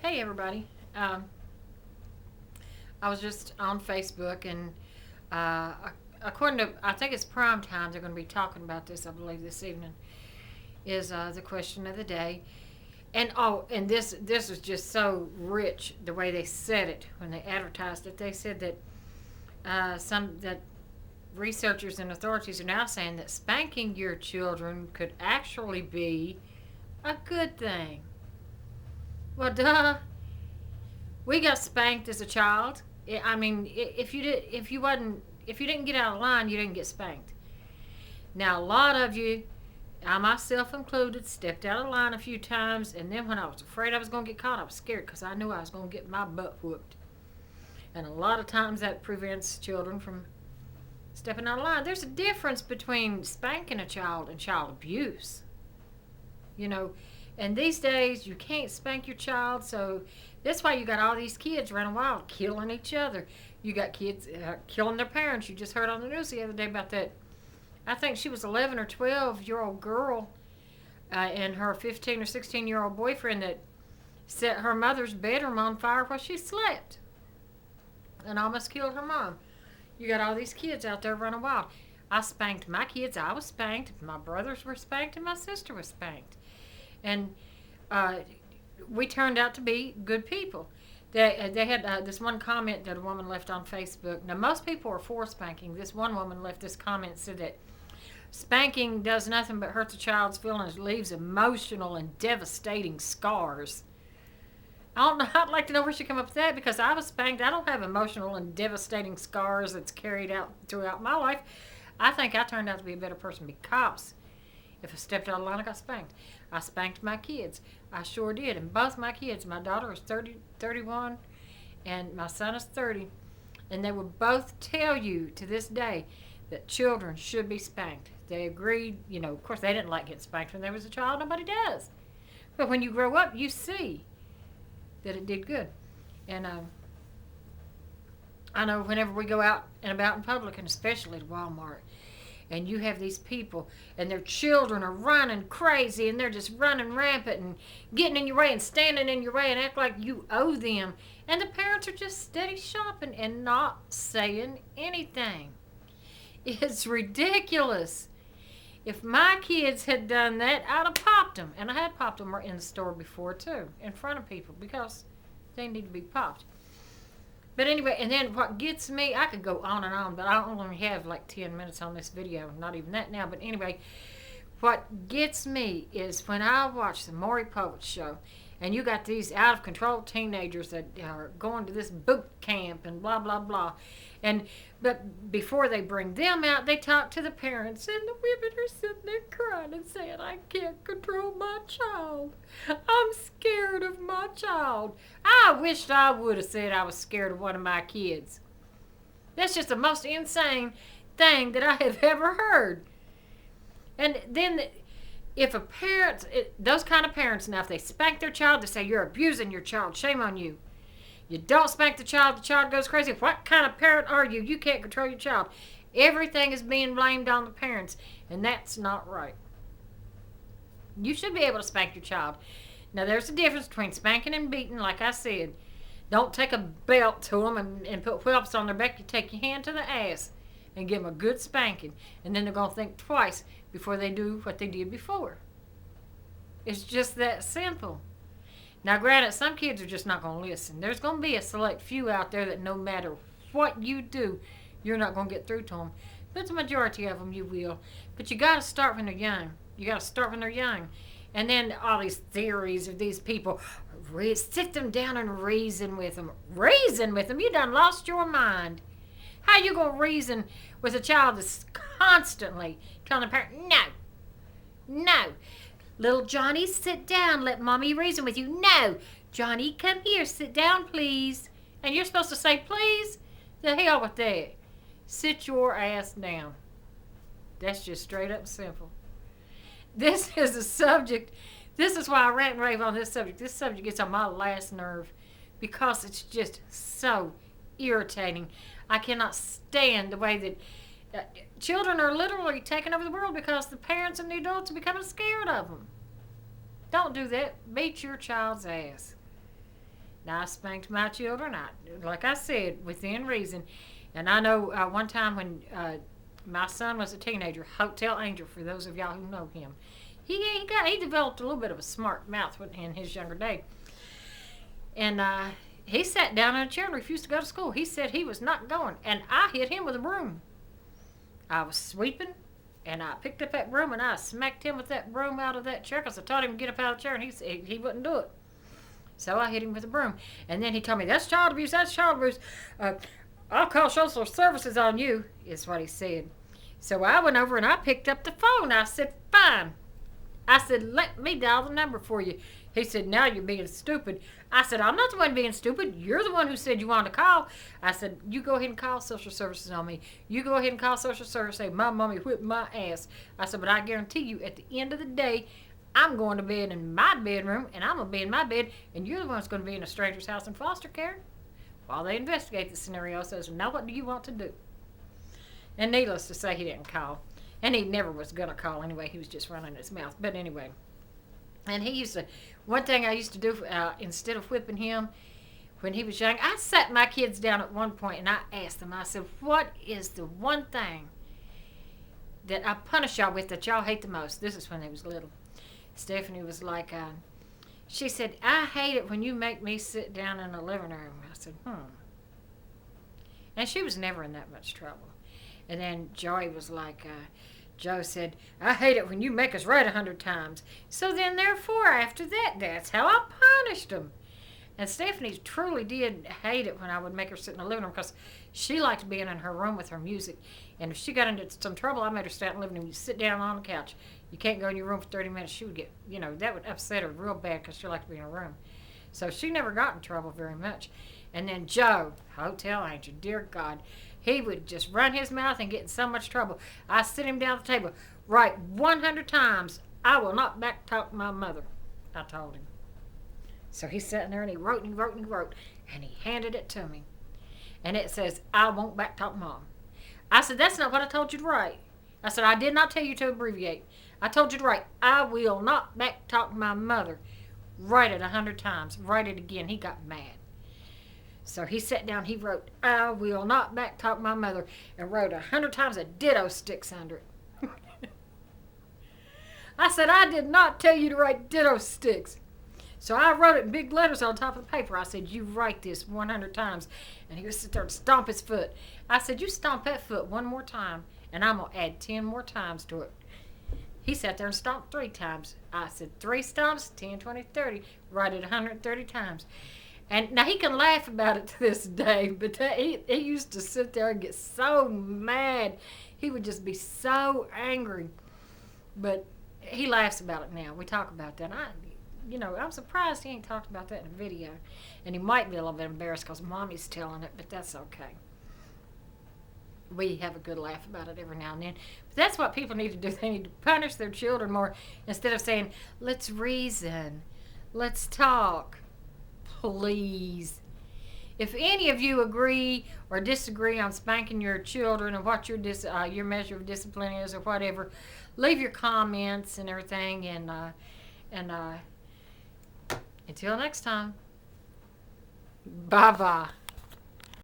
Hey everybody. I was just on Facebook and uh, according to, I think it's prime time, they're going to be talking about this, I believe, this evening, is the question of the day. And this was just so rich the way they said it when they advertised it. They said that that researchers and authorities are now saying that spanking your children could actually be a good thing. Well, duh. We got spanked as a child. I mean, if you didn't get out of line, you didn't get spanked. Now, a lot of you, I myself included, stepped out of line a few times, and then when I was afraid I was going to get caught, I was scared because I knew I was going to get my butt whooped. And a lot of times that prevents children from stepping out of line. There's a difference between spanking a child and child abuse. You know, and these days you can't spank your child, so that's why you got all these kids running wild, killing each other. You got kids killing their parents. You just heard on the news the other day about that. I think she was 11 or 12-year-old girl and her 15 or 16-year-old boyfriend that set her mother's bedroom on fire while she slept and almost killed her mom. You got all these kids out there running wild. I spanked my kids. I was spanked. My brothers were spanked, and my sister was spanked. And we turned out to be good people. They had this one comment that a woman left on Facebook. Now, most people are for spanking. This one woman left this comment, said that spanking does nothing but hurt the child's feelings, leaves emotional and devastating scars. I don't know. I'd like to know where she came up with that, because I was spanked. I don't have emotional and devastating scars that's carried out throughout my life. I think I turned out to be a better person because if I stepped out of line, I got spanked. I spanked my kids. I sure did. And both my kids, my daughter is 31, and my son is 30. And they will both tell you to this day that children should be spanked. They agreed. You know, of course, they didn't like getting spanked when they was a child. Nobody does. But when you grow up, you see that it did good. And I know whenever we go out and about in public, and especially at Walmart, and you have these people and their children are running crazy and they're just running rampant and getting in your way and standing in your way and act like you owe them, and the parents are just steady shopping and not saying anything. It's ridiculous. If my kids had done that, I'd have popped them. And I had popped them in the store before too, in front of people, because they need to be popped. But anyway, and then what gets me, I could go on and on, but I only have like 10 minutes on this video, not even that now. But anyway, what gets me is when I watch the Maury Povich show, and you got these out of control teenagers that are going to this boot camp and blah, blah, blah. But before they bring them out, they talk to the parents, and the women are sitting there crying and saying, I can't control my child. I'm scared of my child. I wished I would have said I was scared of one of my kids. That's just the most insane thing that I have ever heard. And then if a parent, those kind of parents, now if they spank their child, they say, you're abusing your child, shame on you. You don't spank the child goes crazy. What kind of parent are you? You can't control your child. Everything is being blamed on the parents, and that's not right. You should be able to spank your child. Now, there's a difference between spanking and beating, like I said. Don't take a belt to them and put whips on their back. You take your hand to the ass and give them a good spanking, and then they're going to think twice before they do what they did before. It's just that simple. Now, granted, some kids are just not going to listen. There's going to be a select few out there that no matter what you do, you're not going to get through to them. But the majority of them you will. But you got to start when they're young. You got to start when they're young. And then all these theories of these people, sit them down and reason with them. Reason with them? You done lost your mind. How you going to reason with a child that's constantly telling the parent, no. Little Johnny, sit down. Let Mommy reason with you. No. Johnny, come here. Sit down, please. And you're supposed to say, please? The hell with that. Sit your ass down. That's just straight up simple. This is a subject. This is why I rant and rave on this subject. This subject gets on my last nerve because it's just so irritating. I cannot stand the way that children are literally taking over the world because the parents and the adults are becoming scared of them. Don't do that. Beat your child's ass. Now, I spanked my children, like I said, within reason. And I know one time when my son was a teenager, Hotel Angel, for those of y'all who know him, he developed a little bit of a smart mouth in his younger day. And he sat down in a chair and refused to go to school. He said he was not going. And I hit him with a broom. I was sweeping, and I picked up that broom, and I smacked him with that broom out of that chair because I told him to get up out of the chair, and he wouldn't do it. So I hit him with a broom. And then he told me, that's child abuse, that's child abuse. I'll call social services on you, is what he said. So I went over and I picked up the phone. I said, fine. I said, let me dial the number for you. He said, now you're being stupid. I said, I'm not the one being stupid. You're the one who said you wanted to call. I said, you go ahead and call social services on me. You go ahead and call social services. Say, my mommy whipped my ass. I said, but I guarantee you, at the end of the day, I'm going to bed in my bedroom, and I'm going to be in my bed, and you're the one that's going to be in a stranger's house in foster care while they investigate the scenario. Says, now what do you want to do? And needless to say, he didn't call. And he never was going to call anyway. He was just running his mouth. But anyway. And he used to, one thing I used to do, instead of whipping him when he was young, I sat my kids down at one point and I asked them, I said, what is the one thing that I punish y'all with that y'all hate the most? This is when they was little. Stephanie was like, she said, I hate it when you make me sit down in the living room. I said, And she was never in that much trouble. And then Joey was like, Joe said, I hate it when you make us write 100 times. So then, therefore, after that, that's how I punished them. And Stephanie truly did hate it when I would make her sit in the living room because she liked being in her room with her music. And if she got into some trouble, I made her stay out in the living room. You sit down on the couch. You can't go in your room for 30 minutes. She would get, that would upset her real bad because she liked to be in her room. So she never got in trouble very much. And then Joe, Hotel Angel, dear God, he would just run his mouth and get in so much trouble. I sit him down at the table, write 100 times, I will not backtalk my mother, I told him. So he's sitting there and he wrote and he wrote and he wrote, and he handed it to me. And it says, I won't backtalk mom. I said, that's not what I told you to write. I said, I did not tell you to abbreviate. I told you to write, I will not backtalk my mother. Write it 100 times. Write it again. He got mad. So he sat down, he wrote, I will not backtalk my mother, and wrote 100 times a ditto sticks under it. I said, I did not tell you to write ditto sticks. So I wrote it in big letters on top of the paper. I said, you write this 100 times. And he would sit there and stomp his foot. I said, you stomp that foot one more time, and I'm going to add 10 more times to it. He sat there and stomped 3 times. I said, 3 stomps, 10, 20, 30. Write it 130 times. And now he can laugh about it to this day, but he used to sit there and get so mad. He would just be so angry. But he laughs about it now. We talk about that. I'm surprised he ain't talked about that in a video. And he might be a little bit embarrassed because Mommy's telling it, but that's okay. We have a good laugh about it every now and then. But that's what people need to do. They need to punish their children more instead of saying, let's reason, let's talk. Please. If any of you agree or disagree on spanking your children and what your measure of discipline is or whatever, leave your comments and everything. And until next time, bye-bye.